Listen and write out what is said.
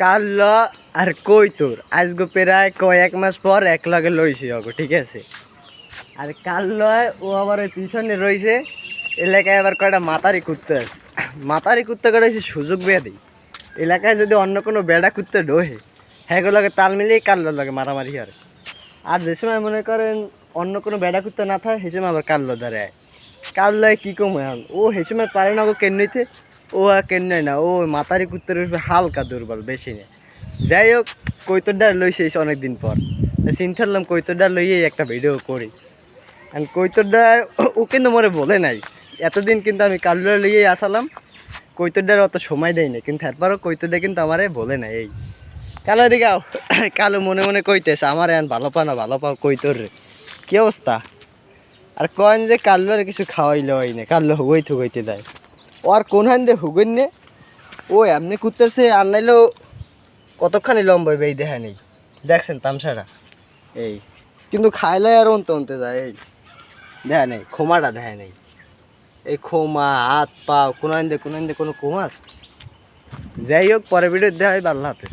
কাল আর কই তোর আজগো প্রায় কয়েক মাস পর এক লগে লইছি ওগো, ঠিক আছে। আর কাল লয় ও আবার ওই পিছনে রয়েছে এলাকায় আবার কয়টা মাতারি কুত্তে আছে। মাতারি কুত্তে করে সুযোগ বেয়ে দিই এলাকায় যদি অন্য কোনো বেড়া কুত্তে ডোহে হ্যাগুলোকে তাল মিলিয়ে কাল্লোর লাগে মারামারি আর যে সময় মনে করেন অন্য কোনো বেড়া কুত্তে না থাকে সে সময় আবার কাল্লো ধরে কাল্লায় কী কম এখন ও সে সময় পারে না ও কেন্নইতে, ও আর কেন্নই না, ও মাতারি কুত্তের হালকা দুর্বল, বেশি নেই। যাই হোক, কৈতরডার লইছে অনেক দিন পর চিন্তা করলাম কৈতরডার লইয়েই একটা ভিডিও করি। আর কৈতরডা ও কিন্তু মরে বলে নাই এতদিন, কিন্তু আমি কাল্লো লইয়েই আসালাম। কৈতরডার অত সময় দেয় না, কিন্তু তারপরও কৈতরডা কিন্তু আমারে বলে নাই। এই কালো এদিকে আও। কালো মনে মনে কইতেছে আমার এখন ভালো পাও না ভালো পাও কৈতর রে, কী অবস্থা। আর কয়েন যে কাল্লোর কিছু খাওয়াইলে হয় না, কাল্লো হুগই থুগইতে দেয়। ও আর কোন হান দিয়ে হুগইন নে, ও এমনি কুত্তারছে আর নাইলেও কতখানি লম্বা এই দেখা নেই, দেখছেন তামসাটা। এই কিন্তু খাইলে আর অন্তে যায়। এই দেখা নেই খোমাটা দেখা নেই, এই খোমা হাত পা কোন আইন দিয়ে কোনো কুমাস। যাই হোক, পরে ভিডিও দেখা হয়। আল্লাহ হাফেজ।